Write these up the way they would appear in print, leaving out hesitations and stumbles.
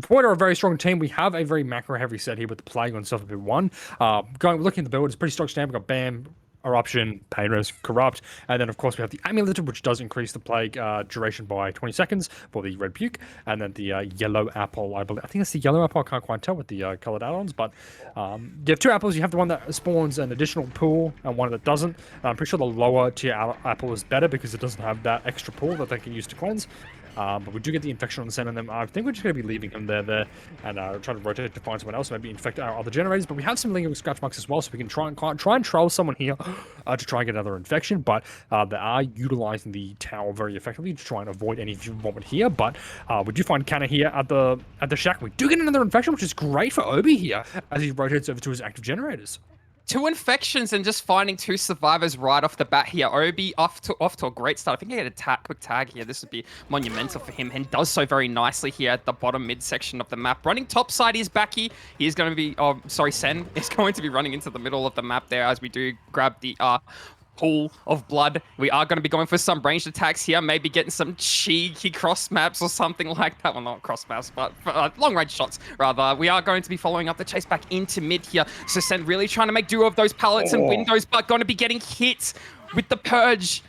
Point are a very strong team. We have a very macro heavy set here with the Plague on Self Bit 1. Looking at the build, it's pretty stock standard. We've got Bam, Eruption, Pain Res, Corrupt, and then of course we have the Amulet, which does increase the Plague duration by 20 seconds for the Red Puke, and then the Yellow Apple, I believe. I think it's the Yellow Apple, I can't quite tell with the colored add-ons, but you have two apples. You have the one that spawns an additional pool and one that doesn't. I'm pretty sure the lower tier apple is better because it doesn't have that extra pool that they can use to cleanse. But we do get the infection on the center of them. I think we're just going to be leaving him there, and try to rotate to find someone else, maybe infect our other generators. But we have some lingering scratch marks as well, so we can try and troll someone here to try and get another infection. But they are utilizing the tower very effectively to try and avoid any involvement here. But we do find Canna here at the shack. We do get another infection, which is great for Obi here as he rotates over to his active generators. Two infections and just finding two survivors right off the bat here. Obi off to a great start. I think he had a quick tag here. This would be monumental for him and does so very nicely here at the bottom midsection of the map. Running top side is Baki. He is going to be, Sen is going to be running into the middle of the map there as we do grab the pool of blood. We are going to be going for some ranged attacks here, maybe getting some cheeky cross maps or something like that. Well, not cross maps, but long range shots rather. We are going to be following up the chase back into mid here. So Sen really trying to make do of those pallets and windows, but going to be getting hit with the purge.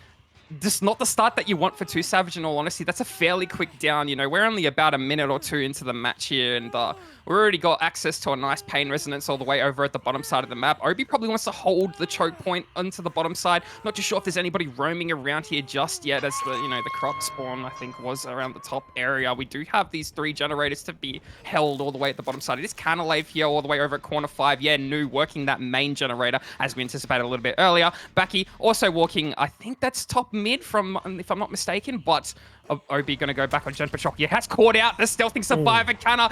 Just not the start that you want for 2Savage, in all honesty. That's a fairly quick down. You know, we're only about a minute or two into the match here, and we already got access to a nice pain resonance all the way over at the bottom side of the map. Obi probably wants to hold the choke point onto the bottom side. Not too sure if there's anybody roaming around here just yet, as the crop spawn, I think, was around the top area. We do have these three generators to be held all the way at the bottom side. It is Canalave here all the way over at corner 5. Yeah, Nu working that main generator, as we anticipated a little bit earlier. Baki also walking, I think that's top mid, from if I'm not mistaken, but Obi going to go back on Gen Patrol. Yeah, has caught out the stealthing survivor. Canna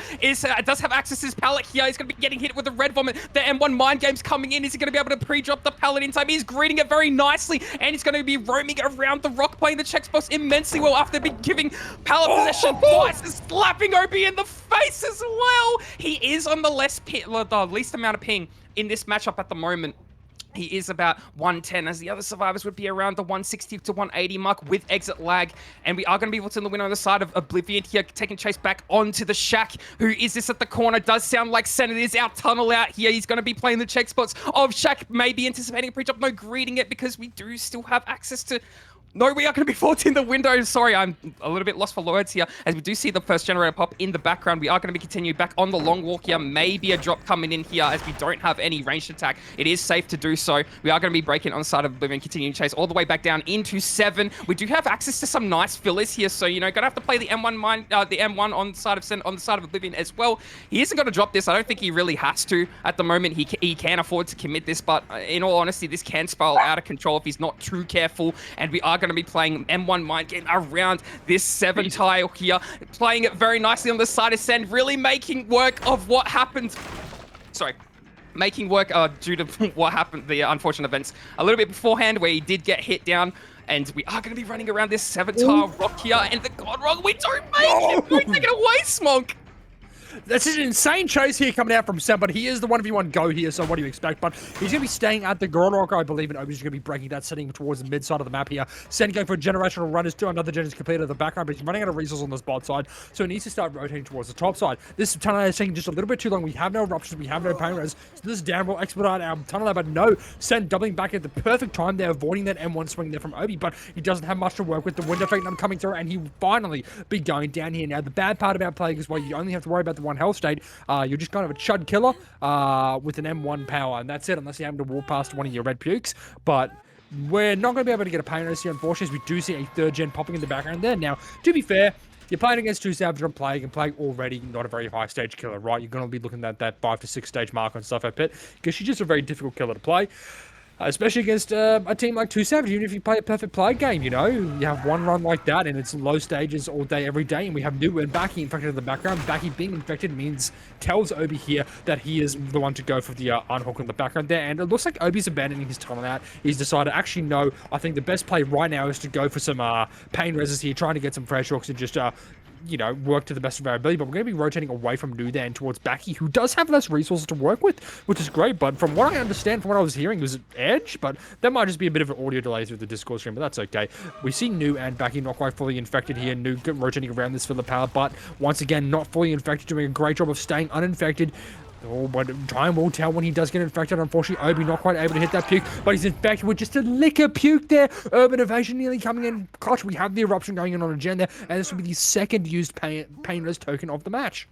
does have access to his pallet here. He's going to be getting hit with the red vomit. The M1 mind game's coming in. Is he going to be able to pre-drop the pallet in time? He's greeting it very nicely, and he's going to be roaming around the rock, playing the checkbox immensely well after giving pallet possession twice and slapping Obi in the face as well. He is on the least amount of ping in this matchup at the moment. He is about 110, as the other survivors would be around the 160 to 180 mark with exit lag. And we are going to be able to win on the side of Oblivion here, taking chase back onto the shack. Who is this at the corner? Does sound like Senate is out tunnel out here. He's going to be playing the check spots of Shack, maybe anticipating a pre-drop, no greeting it because we do still have access to... No, we are going to be forced in the window. Sorry, I'm a little bit lost for words here. As we do see the first generator pop in the background, we are going to be continuing back on the long walk here. Maybe a drop coming in here as we don't have any ranged attack. It is safe to do so. We are going to be breaking on the side of Oblivion, continuing chase all the way back down into 7. We do have access to some nice fillers here, so going to have to play the M1 on the side of Oblivion as well. He isn't going to drop this. I don't think he really has to at the moment. He can afford to commit this, but in all honesty, this can spiral out of control if he's not too careful. And we are going to be playing M1 mind game around this 7 tile here, playing it very nicely on the side of Send, really making work of what happened. Sorry. Making work due to what happened, the unfortunate events a little bit beforehand where he did get hit down. And we are going to be running around this 7 tile rock here, and the God Rock, we don't make it! We take it away, Smonk! That's an insane chase here coming out from Sam, but he is the 1v1 go here, so what do you expect? But he's going to be staying at the Grand Rock, I believe, and Obi's going to be breaking that, setting towards the mid side of the map here. Sen going for a generational run. His another gen is completed at the background, but he's running out of resources on the bot side, so he needs to start rotating towards the top side. This tunnel is taking just a little bit too long. We have no eruptions, we have no pain res, so this is down will expedite our tunnel, but no, Sen doubling back at the perfect time there, avoiding that M1 swing there from Obi, but he doesn't have much to work with. The window fake coming through, and he will finally be going down here. Now, the bad part about playing is why you only have to worry about the one health state. You're just kind of a chud killer with an M1 power, and that's it, unless you happen to walk past one of your red pukes. But we're not going to be able to get a pain race here, unfortunately, as we do see a 3rd gen popping in the background there. Now, to be fair, you're playing against 2Savage on Plague, and Plague already not a very high stage killer, right? You're going to be looking at that 5 to 6 stage mark on stuff, I bet, because she's just a very difficult killer to play. Especially against a team like 2Savage, even if you play a perfect play game, you have one run like that, and it's low stages all day, every day, and we have Nu and Baki infected in the background. Baki being infected tells Obi here that he is the one to go for the unhook in the background there, and it looks like Obi's abandoning his tunnel out. He's decided, actually, no, I think the best play right now is to go for some pain reses here, trying to get some fresh hooks and just you know, work to the best of our ability, but we're going to be rotating away from Nu there and towards Baki, who does have less resources to work with, which is great. But from what I understand, from what I was hearing, it was Edge, but that might just be a bit of an audio delay through the Discord stream, but that's okay. We see Nu and Baki not quite fully infected here. Nu rotating around this Filler Power, but once again, not fully infected, doing a great job of staying uninfected. Oh, but time will tell when he does get infected. Unfortunately, Obi not quite able to hit that puke, but he's infected with just a lick of puke there. Urban Evasion nearly coming in clutch. We have the Eruption going in on a gen there, and this will be the second used Painless token of the match.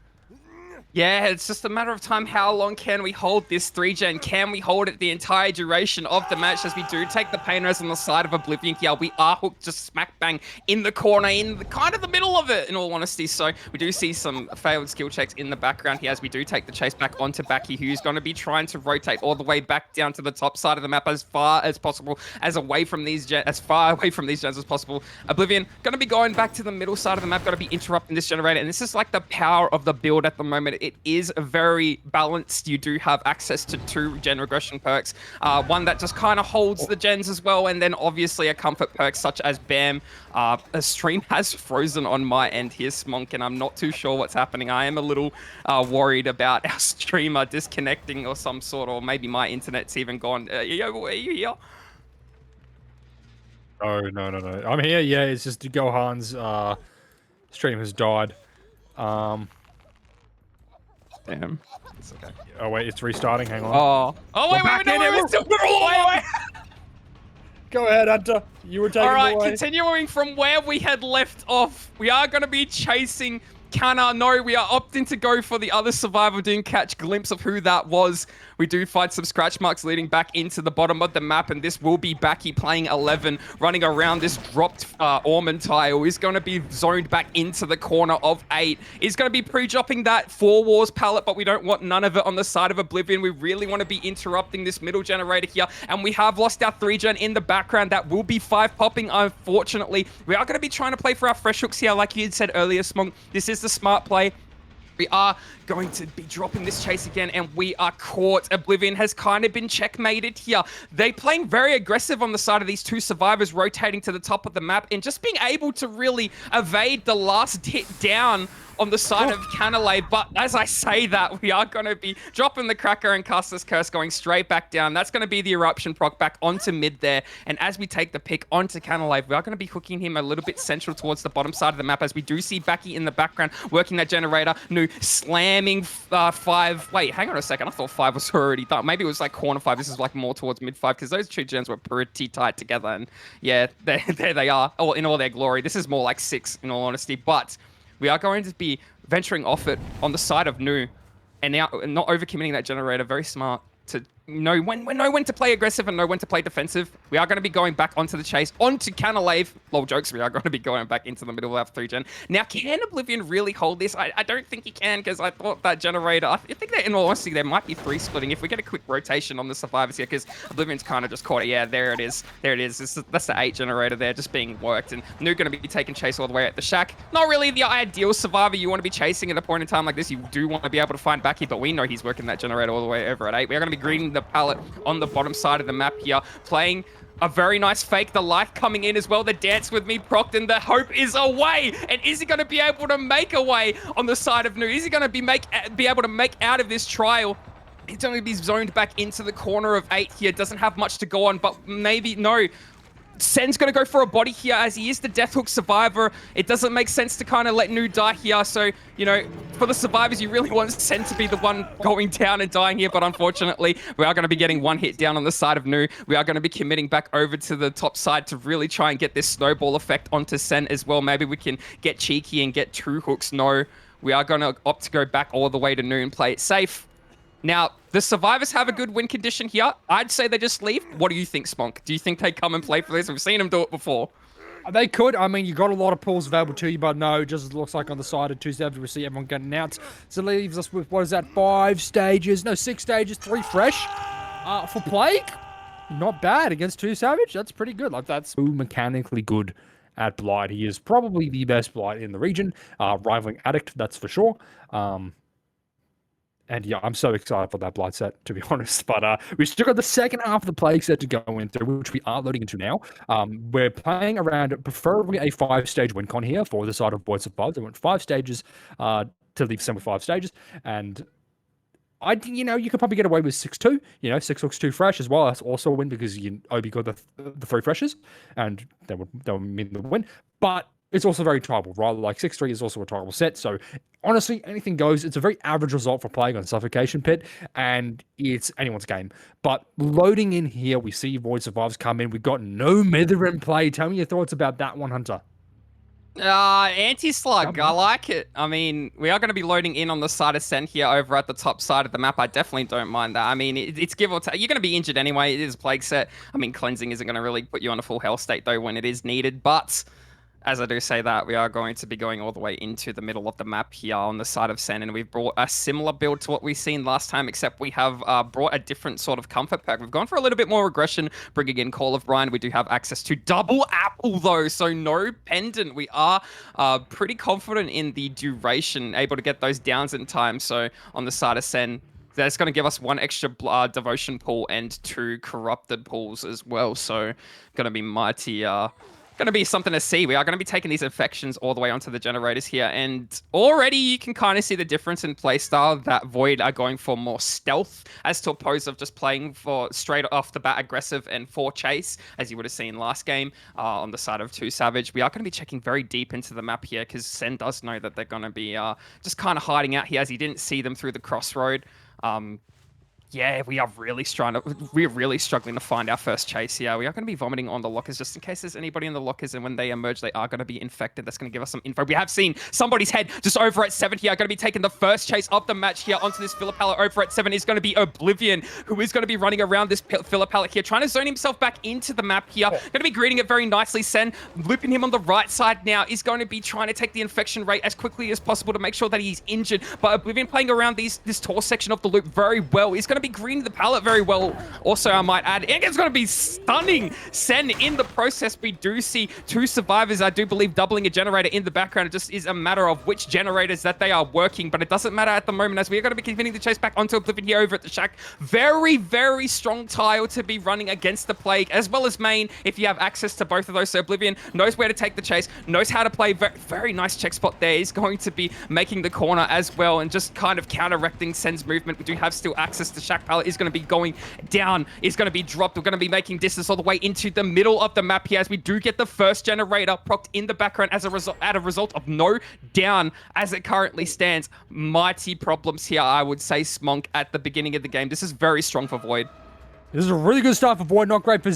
Yeah, it's just a matter of time. How long can we hold this 3-gen? Can we hold it the entire duration of the match as we do take the pain res on the side of Oblivion here? We are hooked just smack bang in the corner, in the kind of the middle of it, in all honesty. So we do see some failed skill checks in the background here as we do take the chase back onto Baki, who's going to be trying to rotate all the way back down to the top side of the map as far as possible, as far away from these gens as possible. Oblivion going to be going back to the middle side of the map, going to be interrupting this generator, and this is like the power of the build at the moment. It is very balanced. You do have access to 2 gen regression perks, one that just kind of holds the gens as well, and then obviously a comfort perk such as BAM. A stream has frozen on my end here, Smonk, and I'm not too sure what's happening. I am a little worried about our streamer disconnecting or some sort, or maybe my internet's even gone. Yo, are you here? Oh, no. I'm here, yeah, it's just Gohan's stream has died. Damn. It's okay. Oh, wait, it's restarting, hang on. Oh, wait, we're still wait. Go ahead, Hunter. You were taking All right, away. continuing from where we had left off, we are going to be chasing Kana. No, we are opting to go for the other survivor. Didn't catch a glimpse of who that was. We do find some scratch marks leading back into the bottom of the map, and this will be Baki playing 11, running around this dropped Ormond tile. He's going to be zoned back into the corner of 8. He's going to be pre-dropping that 4 Wars pallet, but we don't want none of it on the side of Oblivion. We really want to be interrupting this middle generator here, and we have lost our 3-gen in the background. That will be 5 popping, unfortunately. We are going to be trying to play for our fresh hooks here, like you had said earlier, Smong. This is the smart play. We are going to be dropping this chase again, and we are caught. Oblivion has kind of been checkmated here. They're playing very aggressive on the side of these 2 survivors, rotating to the top of the map, and just being able to really evade the last hit down on the side of Canalay. But as I say that, we are going to be dropping the Cracker and Castor's Curse, going straight back down. That's going to be the Eruption proc back onto mid there. And as we take the pick onto Canalay, we are going to be hooking him a little bit central towards the bottom side of the map, as we do see Baki in the background working that generator. Nu slamming 5. Wait, hang on a second. I thought 5 was already done. Maybe it was like corner 5. This is like more towards mid 5, because those 2 gens were pretty tight together. And yeah, there they are, in all their glory. This is more like 6 in all honesty. But we are going to be venturing off it on the side of Nu, and now not overcommitting that generator. Very smart to know when to play aggressive and know when to play defensive. We are going to be going back onto the chase, onto Canalave. Lol jokes, we are going to be going back into the middle of our 3-gen. Now, can Oblivion really hold this? I don't think he can, because I thought that generator, I think that in all honesty, there might be 3 splitting. If we get a quick rotation on the survivors here, because Oblivion's kind of just caught it. Yeah, there it is. There it is. That's the 8 generator there just being worked, and Nu going to be taking chase all the way at the shack. Not really the ideal survivor you want to be chasing at a point in time like this. You do want to be able to find Baki, but we know he's working that generator all the way over at 8. We are going to be greening the pallet on the bottom side of the map here, playing a very nice fake. The life coming in as well. The dance with me procced, and the hope is away. And is he going to be able to make away on the side of Nu? Is he going to be able to make out of this trial? He's going to be zoned back into the corner of 8 here. Doesn't have much to go on, but maybe no. Sen's going to go for a body here, as he is the Death Hook survivor. It doesn't make sense to kind of let Nu die here. So, you know, for the survivors, you really want Sen to be the one going down and dying here. But unfortunately, we are going to be getting 1 hit down on the side of Nu. We are going to be committing back over to the top side to really try and get this snowball effect onto Sen as well. Maybe we can get cheeky and get 2 hooks. No, we are going to opt to go back all the way to Nu and play it safe. Now, the survivors have a good win condition here. I'd say they just leave. What do you think, Smonk? Do you think they come and play for this? We've seen them do it before. They could. I mean, you got a lot of pools available to you, but no, just looks like on the side of 2Savage, we see everyone getting out. So it leaves us with, what is that, 5 stages? No, 6 stages, 3 fresh. For Plague, not bad against 2Savage. That's pretty good. Like, that's mechanically good at Blight. He is probably the best Blight in the region, rivaling Addict, that's for sure. And yeah, I'm so excited for that Blight set, to be honest. But we still got the second half of the Plague set to go into, which we are loading into now. We're playing around preferably a 5-stage win con here for the side of Voids of Five. They went 5 stages to leave Sen with 5 stages. And you could probably get away with 6-2. 6 looks 2 fresh as well. That's also a win because Obi got the 3 freshes, and that would mean the win. But it's also very tribal, right? Like 6-3 is also a tribal set. So honestly, anything goes. It's a very average result for playing on Suffocation Pit, and it's anyone's game. But loading in here, we see Void Survivors come in. We've got no Mither in play. Tell me your thoughts about that one, Hunter. Anti-slug, I like it. I mean, we are going to be loading in on the side of Sen here over at the top side of the map. I definitely don't mind that. I mean, it's give or take. You're going to be injured anyway. It is a plague set. I mean, cleansing isn't going to really put you on a full health state, though, when it is needed. But as I do say that, we are going to be going all the way into the middle of the map here on the side of Sen, and we've brought a similar build to what we've seen last time, except we have brought a different sort of comfort pack. We've gone for a little bit more aggression, bringing in Call of Brine. We do have access to double apple, though, so no pendant. We are pretty confident in the duration, able to get those downs in time. So on the side of Sen, that's going to give us 1 extra devotion pool and 2 corrupted pools as well. So going to be mighty... going to be something to see. We are going to be taking these infections all the way onto the generators here, and already you can kind of see the difference in playstyle that Void are going for more stealth as to opposed of just playing for straight off the bat aggressive and for chase, as you would have seen last game on the side of 2Savage. We are going to be checking very deep into the map here because Sen does know that they're going to be just kind of hiding out here as he didn't see them through the crossroad. Yeah, we're really struggling to find our first chase here. We are going to be vomiting on the lockers just in case there's anybody in the lockers, and when they emerge, they are going to be infected. That's going to give us some info. We have seen somebody's head just over at 7 here. Going to be taking the first chase of the match here onto this filler pallet. Over at 7 is going to be Oblivion, who is going to be running around this filler pallet here, trying to zone himself back into the map here. Going to be greeting it very nicely. Sen, looping him on the right side now, is going to be trying to take the infection rate as quickly as possible to make sure that he's injured. But Oblivion playing around this Tor section of the loop very well. He's going to be greening the pallet very well. Also, I might add, it's going to be stunning Sen in the process. We do see 2 survivors, I do believe, doubling a generator in the background. It just is a matter of which generators that they are working, but it doesn't matter at the moment as we are going to be continuing the chase back onto Oblivion here over at the shack. Very, very strong tile to be running against the Plague, as well as main, if you have access to both of those. So Oblivion knows where to take the chase, knows how to play. Very, very nice check spot there. He's going to be making the corner as well and just kind of counteracting Sen's movement. We do have still access to shack pallet. Is going to be going down, is going to be dropped. We're going to be making distance all the way into the middle of the map here as we do get the first generator procced in the background as a result of no down as it currently stands. Mighty problems here, I would say, Smonk, at the beginning of the game. This is very strong for Void. This is a really good start for Void, not great for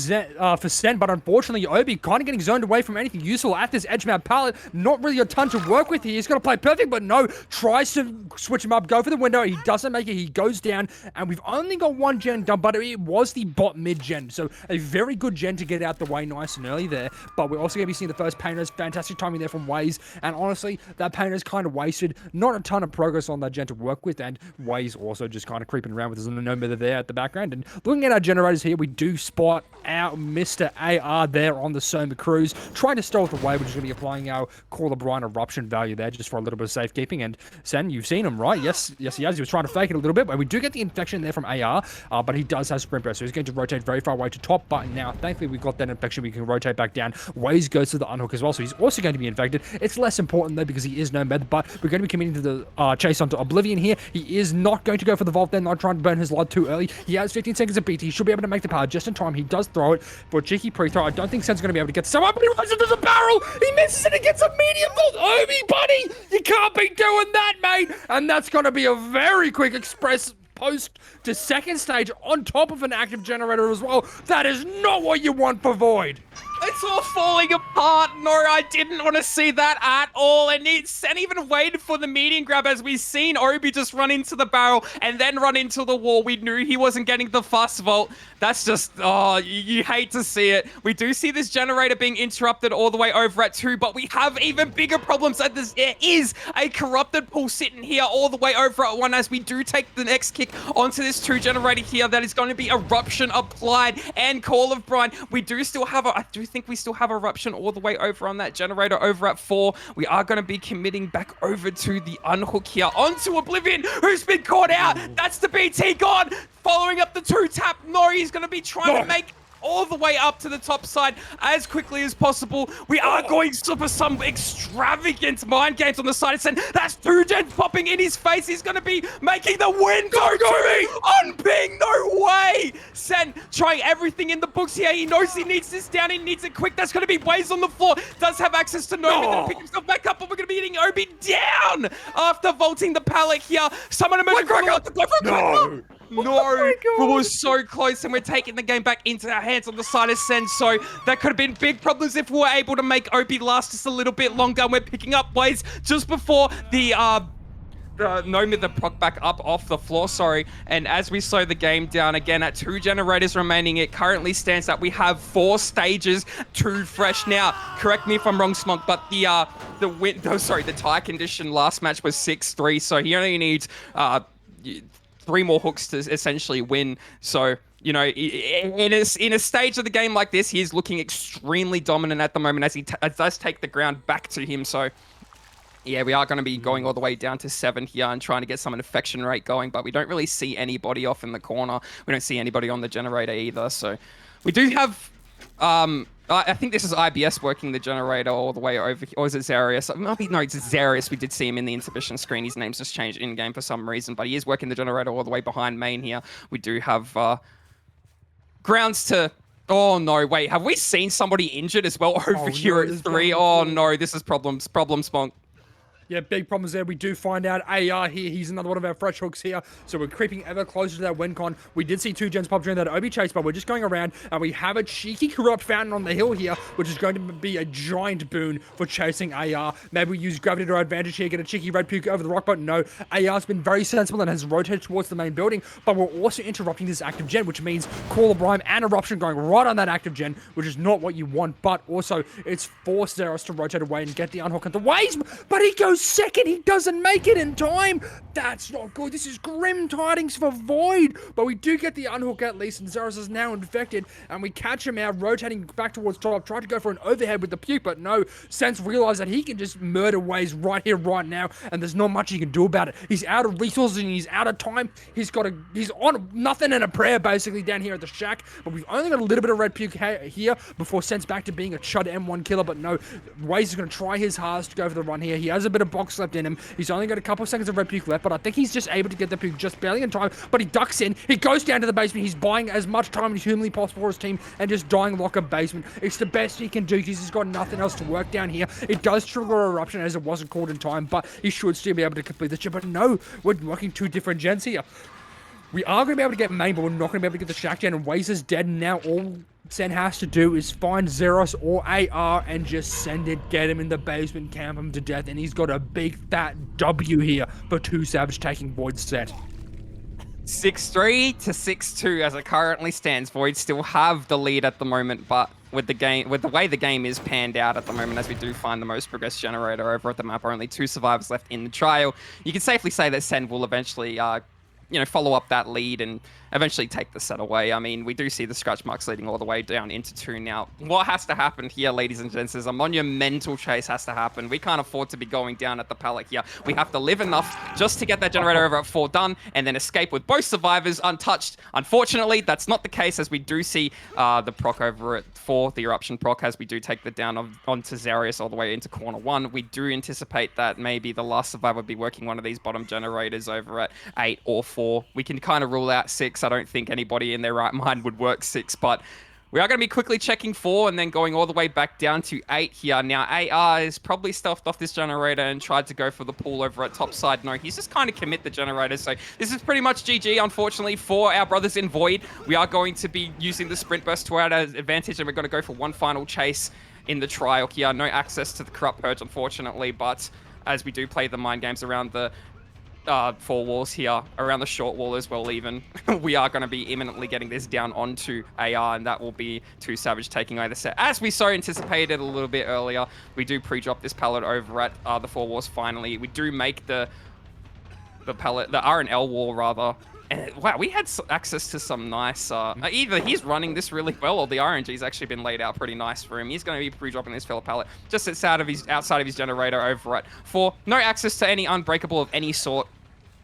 Sen, but unfortunately, Obi kind of getting zoned away from anything useful at this edge map pallet. Not really a ton to work with here. He's going to play perfect, but no, tries to switch him up, go for the window. He doesn't make it. He goes down, and we've only got 1 gen done, but it was the bot mid-gen, so a very good gen to get out the way nice and early there. But we're also going to be seeing the first painters. Fantastic timing there from Waze, and honestly, that painter's kind of wasted. Not a ton of progress on that gen to work with, and Waze also just kind of creeping around with his no Mither there at the background. And looking at our generators here, we do spot our Mr. AR there on the Soma Cruise, trying to stealth away. We're just going to be applying our Call of Brine eruption value there just for a little bit of safekeeping. And Sen, you've seen him, right? Yes, he has. He was trying to fake it a little bit, but we do get the infection there from AR, but he does have sprint burst, so he's going to rotate very far away to top button now. Thankfully, we've got that infection. We can rotate back down. Waze goes to the unhook as well, so he's also going to be infected. It's less important, though, because he is no med, but we're going to be committing to the chase onto Oblivion here. He is not going to go for the vault there, not trying to burn his light too early. He has 15 seconds of BT. He should be able to make the power just in time. He does throw it for a cheeky pre-throw. I don't think Sen's going to be able to get someone, but he runs into the barrel. He misses it and gets a medium vault. Obi, buddy, you can't be doing that, mate. And that's going to be a very quick express post to second stage on top of an active generator as well. That is not what you want for Void. It's all falling apart. No, I didn't want to see that at all. And Sen even waited for the medium grab as we've seen Obi just run into the barrel and then run into the wall. We knew he wasn't getting the fast vault. That's just, oh, you hate to see it. We do see this generator being interrupted all the way over at 2, but we have even bigger problems. There is a corrupted pool sitting here all the way over at 1 as we do take the next kick onto this 2 generator here. That is going to be eruption applied and Call of Brine. We do still have I do think we still have Eruption all the way over on that generator over at 4. We are going to be committing back over to the unhook here onto Oblivion, who's been caught out. That's the BT gone. Following up the 2-tap. No, he's going to be trying to make all the way up to the top side as quickly as possible. We are going for some extravagant mind games on the side of Sen. That's 2 gens popping in his face. He's going to be making the win. Go on ping. No way. Sen trying everything in the books here. He knows he needs this down. He needs it quick. That's going to be Waze on the floor. Does have access to Nomi. Then pick himself back up, but we're going to be hitting Obi down after vaulting the pallet here. Someone emerging from the left to go for a No, we were so close, and we're taking the game back into our hands on the side of Sen. So that could have been big problems if we were able to make Opie last just a little bit longer. And we're picking up Waze just before the Nomi, the proc back up off the floor, sorry. And as we slow the game down again at 2 generators remaining, it currently stands that we have 4 stages, 2 fresh. Now, correct me if I'm wrong, Smunk, but the tie condition last match was 6-3, so he only needs 3 more hooks to essentially win. So, you know, in a stage of the game like this, he is looking extremely dominant at the moment as he does take the ground back to him. So, yeah, we are going to be going all the way down to 7 here and trying to get some infection rate going, but we don't really see anybody off in the corner. We don't see anybody on the generator either. So, we do have... I think this is IBS working the generator all the way over here. Or is it Zarius? No, it's Zarius. We did see him in the intermission screen. His name's just changed in-game for some reason, but he is working the generator all the way behind main here. We do have grounds to... Oh, no, wait. Have we seen somebody injured as well over here at 3? Oh, no, this is problems, Spunk. Yeah, big problems there. We do find out AR here. He's another one of our fresh hooks here. So we're creeping ever closer to that win con. We did see 2 gens pop during that Obi chase, but we're just going around and we have a cheeky corrupt fountain on the hill here, which is going to be a giant boon for chasing AR. Maybe we use gravity to our advantage here, get a cheeky red puke over the rock, but no. AR's been very sensible and has rotated towards the main building, but we're also interrupting this active gen, which means Call of Rhyme and Eruption going right on that active gen, which is not what you want, but also it's forced Zeros to rotate away and get the unhook at the ways, but he goes second. He doesn't make it in time. That's not good. This is grim tidings for Void. But we do get the unhook at least, and Zeros is now infected, and we catch him out rotating back towards top. Tried to go for an overhead with the puke, but no. Sense realized that he can just murder Waze right here, right now, and there's not much he can do about it. He's out of resources and he's out of time. He's on nothing and a prayer basically down here at the shack, but we've only got a little bit of red puke here before Sense back to being a chud M1 killer, but no. Waze is going to try his hardest to go for the run here. He has a bit of box left in him. He's only got a couple seconds of red puke left, but I think he's just able to get the puke just barely in time, but he ducks in. He goes down to the basement. He's buying as much time as humanly possible for his team and just dying locker basement. It's the best he can do because he's got nothing else to work down here. It does trigger Eruption as it wasn't called in time, but he should still be able to complete the chip. But no, we're working 2 different gens here. We are going to be able to get main, but we're not going to be able to get the shack gen, and Waze is dead, and now all Sen has to do is find Zeros or AR and just send it, get him in the basement, camp him to death, and he's got a big fat W here for 2Savage taking Void's set. 6-3 to 6-2 as it currently stands. Void still have the lead at the moment, but with the way the game is panned out at the moment, as we do find the most progressed generator over at the map, only 2 survivors left in the trial, you can safely say that Sen will eventually follow up that lead and eventually take the set away. I mean, we do see the scratch marks leading all the way down into 2 now. What has to happen here, ladies and gents, is a monumental chase has to happen. We can't afford to be going down at the pallet here. We have to live enough just to get that generator over at 4 done and then escape with both survivors untouched. Unfortunately, that's not the case, as we do see the proc over at 4, the Eruption proc, as we do take the down onto Zarius all the way into corner 1. We do anticipate that maybe the last survivor will be working one of these bottom generators over at 8 or 4. We can kind of rule out 6. I don't think anybody in their right mind would work 6, but we are going to be quickly checking 4 and then going all the way back down to 8 here. Now, AR is probably stealthed off this generator and tried to go for the pool over at top side. No, he's just kind of commit the generator. So this is pretty much GG, unfortunately, for our brothers in Void. We are going to be using the sprint burst to our advantage, and we're going to go for one final chase in the trial here. No access to the Corrupt Purge, unfortunately, but as we do play the mind games around the 4 walls here, around the short wall as well even, we are going to be imminently getting this down onto AR, and that will be 2Savage taking away the set. As we so anticipated a little bit earlier, we do pre-drop this pallet over at the 4 walls finally. We do make the the R and L wall rather. And wow, we had access to some nice. Either he's running this really well, or the RNG's actually been laid out pretty nice for him. He's going to be pre-dropping this filler pallet. Just sits outside of his generator over at 4. No access to any unbreakable of any sort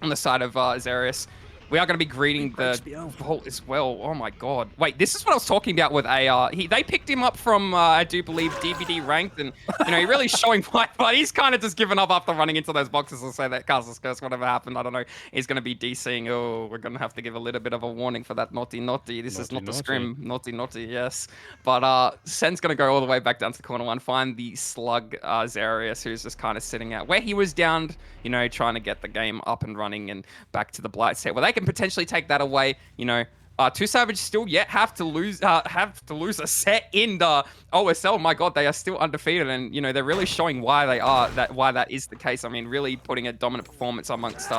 on the side of Zarius. We are going to be greeting the vault as well. Oh my god. Wait, this is what I was talking about with AR. They picked him up from, I do believe, DVD ranked, and, you know, he really showing why, but he's kind of just given up after running into those boxes and say that Castle's Curse, whatever happened, I don't know, he's going to be DCing. Oh, we're going to have to give a little bit of a warning for that naughty. This is not the scrim. Naughty, yes. But Sen's going to go all the way back down to the corner one, find the slug Zarius, who's just kind of sitting out where he was down, you know, trying to get the game up and running and back to the Blight set. Well, they can potentially take that away, you know. 2Savage still yet have to lose a set in the OSL. My god, they are still undefeated, and you know they're really showing why that is the case. I mean, really putting a dominant performance amongst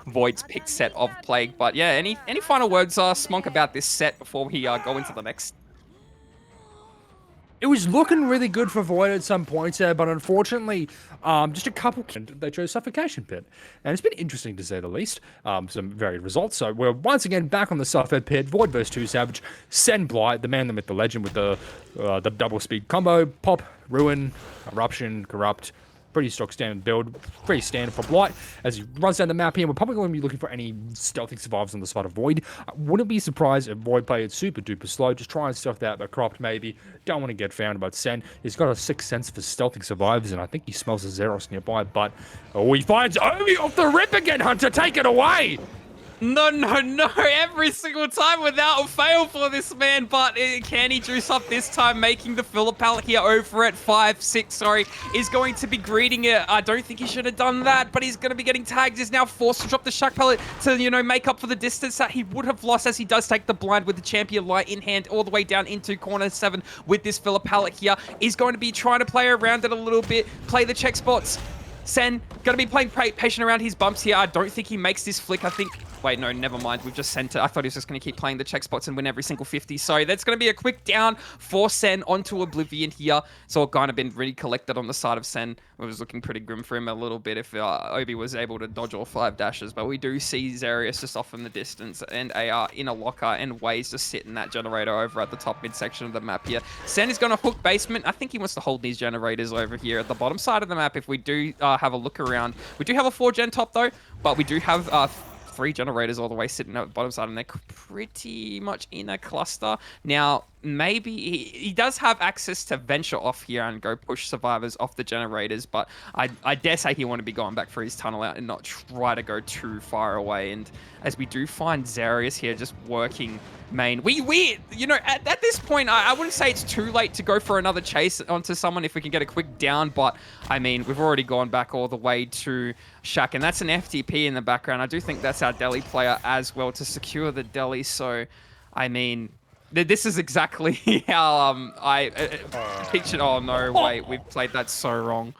Void's picked set of Plague. But yeah, any final words, Smonk, about this set before we go into the next? It was looking really good for Void at some points there, but unfortunately, just a couple, they chose Suffocation Pit. And it's been interesting to say the least, some varied results. So we're once again back on the Suffet Pit, Void versus 2Savage, Sen Blight, the man, the myth, the legend with the double speed combo, Pop, Ruin, Eruption, Corrupt. Pretty stock standard build, pretty standard for Blight. As he runs down the map here, we're probably going to be looking for any stealthy survivors on the side of Void. I wouldn't be surprised if Void played super duper slow, just try and stuff that, but Cropped maybe. Don't want to get found, but Sen, he's got a sixth sense for stealthy survivors, and I think he smells a Zeros nearby, but he finds Omi off the rip again, Hunter, take it away! No, every single time without a fail for this man, but can he juice up this time, making the filler pallet here over at 5-6, sorry, is going to be greeting it. I don't think he should have done that, but he's going to be getting tagged. He's now forced to drop the Shack pallet to, you know, make up for the distance that he would have lost, as he does take the blind with the Champion Light in hand all the way down into corner 7 with this filler pallet here. He's going to be trying to play around it a little bit, play the check spots. Sen, going to be playing patient around his bumps here. I don't think he makes this flick. I think... Wait, no, never mind. We've just sent it. I thought he was just going to keep playing the check spots and win every single 50. So that's going to be a quick down for Sen onto Oblivion here. So it kind of been really collected on the side of Sen. It was looking pretty grim for him a little bit if Obi was able to dodge all 5 dashes. But we do see Zarius just off in the distance and AR in a locker, and Waze just sitting that generator over at the top midsection of the map here. Sen is going to hook basement. I think he wants to hold these generators over here at the bottom side of the map if we do have a look around. We do have a 4-gen top though, but we do have 3 generators all the way sitting at the bottom side, and they're pretty much in a cluster. Now, maybe he does have access to venture off here and go push survivors off the generators, but I dare say he want to be going back for his tunnel out and not try to go too far away. And as we do find Zarius here just working main, we you know, at this point, I wouldn't say it's too late to go for another chase onto someone if we can get a quick down, but I mean, we've already gone back all the way to Shack, and that's an FTP in the background. I do think that's our Deli player as well to secure the Deli, so I mean, this is exactly how I pictured. Oh no, wait, we've played that so wrong.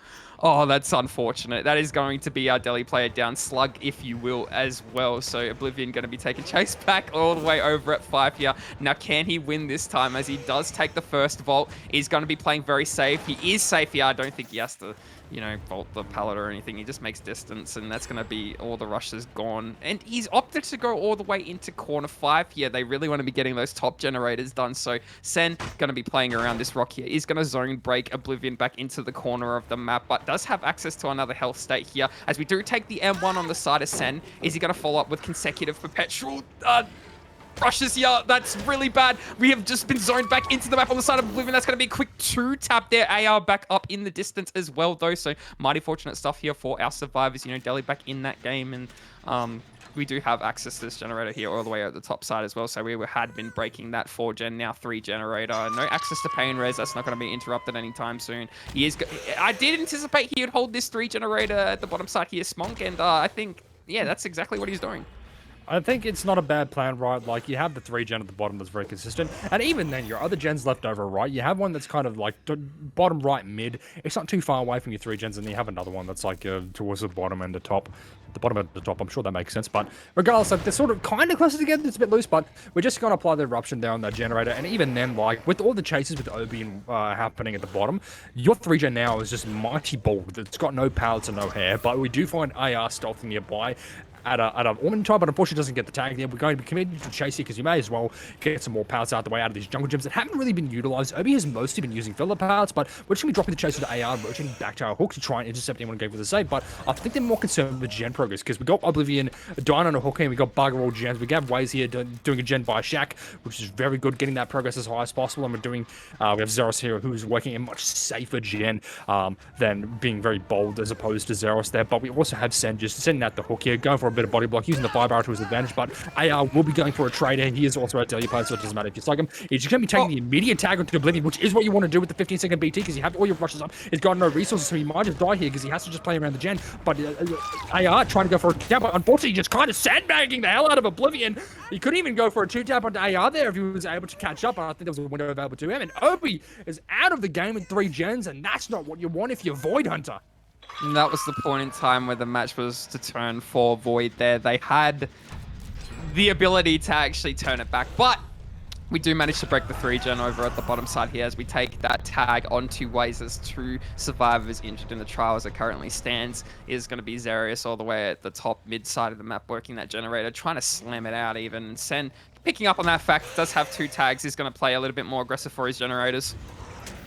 Oh, that's unfortunate. That is going to be our Deli player down, Slug, if you will, as well. So Oblivion going to be taking chase back all the way over at 5 here. Now, can he win this time as he does take the first vault? He's going to be playing very safe. He is safe here. I don't think he has to, you know, vault the pallet or anything. He just makes distance, and that's going to be all the rushes gone. And he's opted to go all the way into corner 5 here. They really want to be getting those top generators done. So Sen going to be playing around this rock here. He's going to zone break Oblivion back into the corner of the map, but does have access to another health state here. As we do take the M1 on the side of Sen, is he going to follow up with consecutive perpetual rushes here? That's really bad. We have just been zoned back into the map on the side of Oblivion. That's going to be a quick 2-tap there. AR back up in the distance as well, though. So mighty fortunate stuff here for our survivors. You know, Deli back in that game, and we do have access to this generator here all the way at the top side as well. So we had been breaking that 4-gen, now 3 generator. No access to pain res. That's not going to be interrupted anytime soon. I did anticipate he would hold this 3 generator at the bottom side here, Smonk, and I think, yeah, that's exactly what he's doing. I think it's not a bad plan, right? Like, you have the 3-gen at the bottom that's very consistent. And even then, your other gens left over, right? You have one that's kind of like bottom right mid. It's not too far away from your 3-gens, and you have another one that's like towards the bottom and the top. The bottom and the top, I'm sure that makes sense. But regardless, like, they're sort of kind of closer together. It's a bit loose, but we're just going to apply the eruption there on that generator. And even then, like, with all the chases with Obi happening at the bottom, your 3-gen now is just mighty bald. It's got no pallets and no hair, but we do find AR stealthing nearby. at a Ornament time, but unfortunately doesn't get the tag there. We're going to be committed to chase here because you may as well get some more pallets out the way out of these jungle gyms that haven't really been utilized. Obi has mostly been using filler pallets, but we're just going to be dropping the chase into AR, rotating back to our hook to try and intercept anyone going for the save. But I think they're more concerned with gen progress because we got Oblivion dying on a hook and we got Bugger all gens. We have Waze here doing a gen by Shaq, which is very good, getting that progress as high as possible. And we're doing, we have Zeros here who's working a much safer gen than being very bold as opposed to Zeros there. But we also have Sen just sending out the hook here, going for a bit of body block, using the fire barrel to his advantage. But AR will be going for a trade, and he is also a daily player, so it doesn't matter if you slug him. He's just going to be taking the immediate tag onto Oblivion, which is what you want to do with the 15-second BT, because you have all your rushes up. He's got no resources, so he might just die here because he has to just play around the gen. But AR trying to go for a tap, but unfortunately just kind of sandbagging the hell out of Oblivion. He couldn't even go for a 2-tap onto AR there if he was able to catch up. I think there was a window available to him. And Obi is out of the game with 3 gens, and that's not what you want if you're Void Hunter. And that was the point in time where the match was to turn for Void there. They had the ability to actually turn it back, but we do manage to break the 3-gen over at the bottom side here as we take that tag onto Waze as 2 survivors injured in the trial as it currently stands. Is going to be Zarius all the way at the top mid side of the map working that generator, trying to slam it out even. And Sen, picking up on that fact, does have 2 tags. He's going to play a little bit more aggressive for his generators.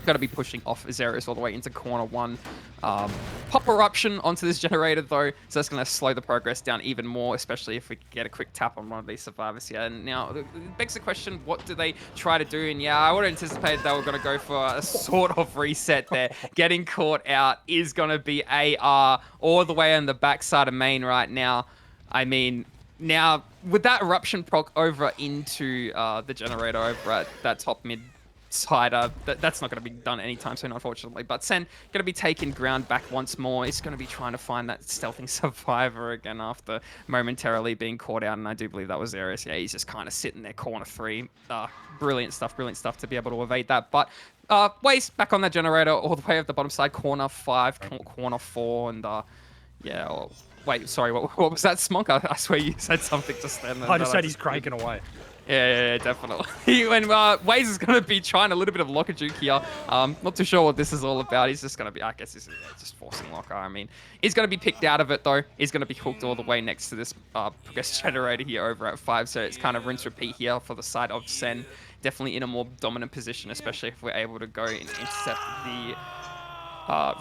Got to be pushing off Zarius all the way into corner 1. Pop eruption onto this generator though, so that's going to slow the progress down even more, especially if we get a quick tap on one of these survivors here. And now it begs the question, what do they try to do? And yeah, I would anticipate they were going to go for a sort of reset there. Getting caught out is going to be AR all the way on the backside of main right now. I mean, now with that eruption proc over into the generator over at that top mid side, that's not going to be done anytime soon, unfortunately. But Sen going to be taking ground back once more. He's going to be trying to find that stealthing survivor again after momentarily being caught out, and I do believe that was Ares. Yeah, he's just kind of sitting there, corner 3. Brilliant stuff to be able to evade that. But Waze back on that generator all the way at the bottom side, corner 5, corner 4, and yeah. Oh, wait, sorry, what was that, Smunk? I swear you said something just then. I just said he's cranking away. Yeah, definitely. And Waze is going to be trying a little bit of locker juke here. Not too sure what this is all about. He's just going to be, I guess, this is just forcing locker. I mean, he's going to be picked out of it, though. He's going to be hooked all the way next to this progress generator here over at 5. So it's kind of rinse repeat here for the side of Sen. Definitely in a more dominant position, especially if we're able to go and intercept the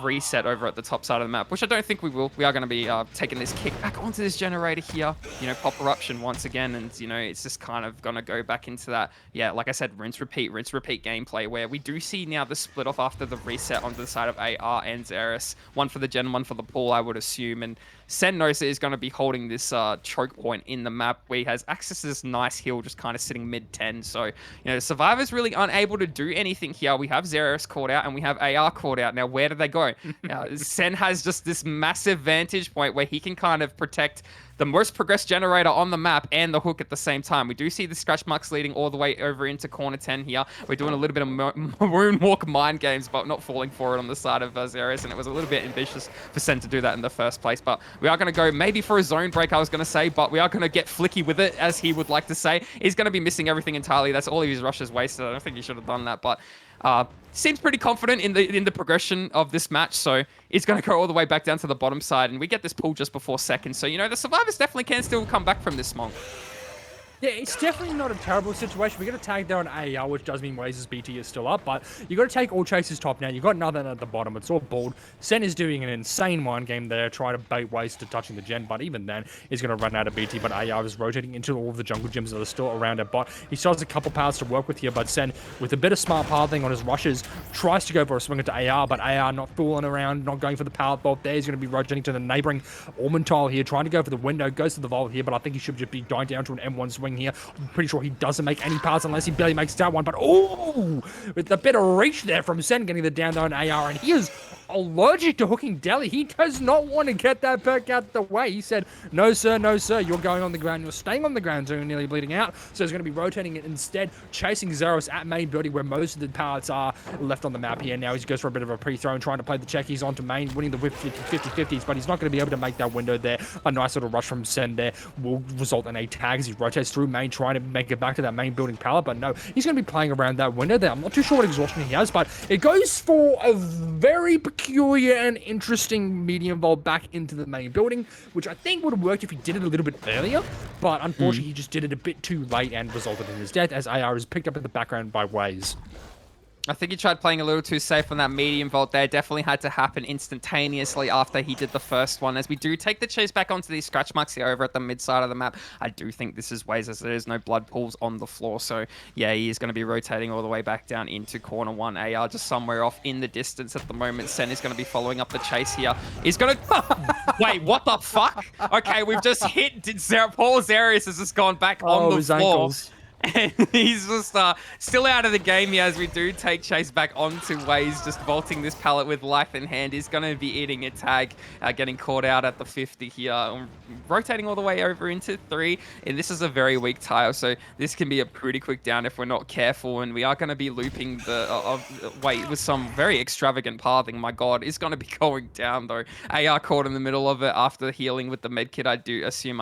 reset over at the top side of the map, which I don't think we will. We are going to be taking this kick back onto this generator here, you know, pop eruption once again, and you know, it's just kind of going to go back into that, yeah, like I said, rinse repeat gameplay, where we do see now the split off after the reset onto the side of AR and Zeris, one for the gen, one for the pool, I would assume. And Sen knows that he's going to be holding this choke point in the map where he has access to this nice hill just kind of sitting mid-10. So, you know, the survivors really unable to do anything here. We have Zeris caught out and we have AR caught out. Now, where do they go? Now, Sen has just this massive vantage point where he can kind of protect the most progressed generator on the map and the hook at the same time. We do see the scratch marks leading all the way over into corner 10 here. We're doing a little bit of Maroon Walk mind games, but not falling for it on the side of Zeris, and it was a little bit ambitious for Sen to do that in the first place. But we are going to go maybe for a zone break, I was going to say, but we are going to get flicky with it, as he would like to say. He's going to be missing everything entirely. That's all of his rushes wasted. I don't think he should have done that, but seems pretty confident in the progression of this match, so he's going to go all the way back down to the bottom side, and we get this pull just before second. So, you know, the survivors definitely can still come back from this, Monk. Yeah, it's definitely not a terrible situation. We got a tag there on AEL, which does mean Waze's BT is still up, but you got to take all chasers top now. You got nothing at the bottom. It's all bald. Sen is doing an insane mind game there, trying to bait Waze to touching the gen, but even then, he's going to run out of BT. But AEL is rotating into all of the jungle gyms that are still around it. But he still has a couple powers to work with here. But Sen, with a bit of smart pathing on his rushes, tries to go for a swing into AR, but AR not fooling around, not going for the power bolt there. He's going to be rotating to the neighboring Ormond tile here, trying to go for the window, goes to the vault here, but I think he should just be dying down to an M1 swing here. I'm pretty sure he doesn't make any powers unless he barely makes that one, but oh, with a bit of reach there from Sen getting the down there on AR, and he is allergic to hooking Deli. He does not want to get that perk out the way. He said, no sir, you're going on the ground, you're staying on the ground, so you're nearly bleeding out. So he's going to be rotating it instead, chasing Zeros at main building where most of the pallets are left on the map here. Now he goes for a bit of a pre-throw and trying to play the check. He's onto main, winning the whip 50-50s, but he's not going to be able to make that window there. A nice little rush from Sen there will result in a tag as he rotates through main, trying to make it back to that main building pallet, but no, he's going to be playing around that window there. I'm not too sure what exhaustion he has, but it goes for a very peculiar and interesting medium vault back into the main building, which I think would have worked if he did it a little bit earlier, but unfortunately he just did it a bit too late and resulted in his death as AR is picked up in the background by Waze. I think he tried playing a little too safe on that medium vault there. Definitely had to happen instantaneously after he did the first one. As we do take the chase back onto these scratch marks here over at the mid side of the map, I do think this is Waze as there is no blood pools on the floor. So yeah, he is going to be rotating all the way back down into corner one. AR just somewhere off in the distance at the moment. Sen is going to be following up the chase here. He's going to... Wait, what the fuck? Okay, we've just hit... Paul Zarius has just gone back on the his floor. ankles. And he's just still out of the game here as we do take chase back onto Waze, just vaulting this pallet with life in hand. He's going to be eating a tag, getting caught out at the 50 here, rotating all the way over into 3. And this is a very weak tile, so this can be a pretty quick down if we're not careful. And we are going to be looping the wait with some very extravagant pathing. My God, is going to be going down though. AR caught in the middle of it after healing with the medkit. I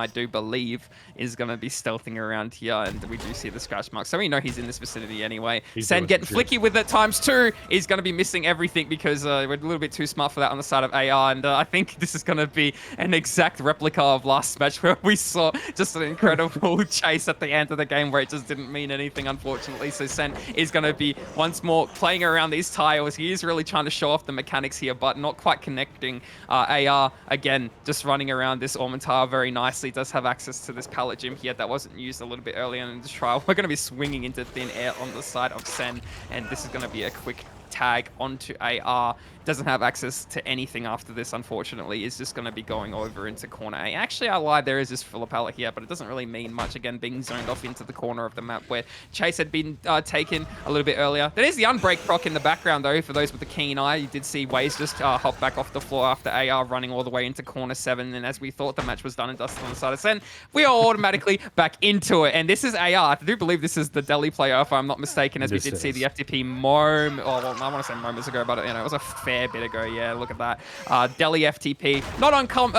do believe is going to be stealthing around here, and we do see the scratch mark, so we know he's in this vicinity anyway. Sen getting flicky with it ×2. He's going to be missing everything because we're a little bit too smart for that on the side of AR, and I think this is going to be an exact replica of last match where we saw just an incredible chase at the end of the game where it just didn't mean anything, unfortunately. So Sen is going to be once more playing around these tiles. He is really trying to show off the mechanics here, but not quite connecting. AR, again, just running around this Orman tile very nicely. Does have access to this pallet gym here that wasn't used a little bit earlier in the trial. We're going to be swinging into thin air on the side of Sen, and this is going to be a quick tag onto AR. Doesn't have access to anything after this, unfortunately. Is just going to be going over into corner A. Actually, I lied. There is this filler pallet here, but it doesn't really mean much. Again, being zoned off into the corner of the map where Chase had been taken a little bit earlier. There is the unbreak proc in the background, though, for those with the keen eye. You did see Waze just hop back off the floor after AR running all the way into corner 7. And as we thought the match was done and dusted on the side of Sen, we are automatically back into it. And this is AR. I do believe this is the Delhi player, if I'm not mistaken, as we did see the FTP moment. Oh, well, I want to say moments ago, but it was a fair bit ago. Yeah, look at that. Delhi FTP. Not uncommon.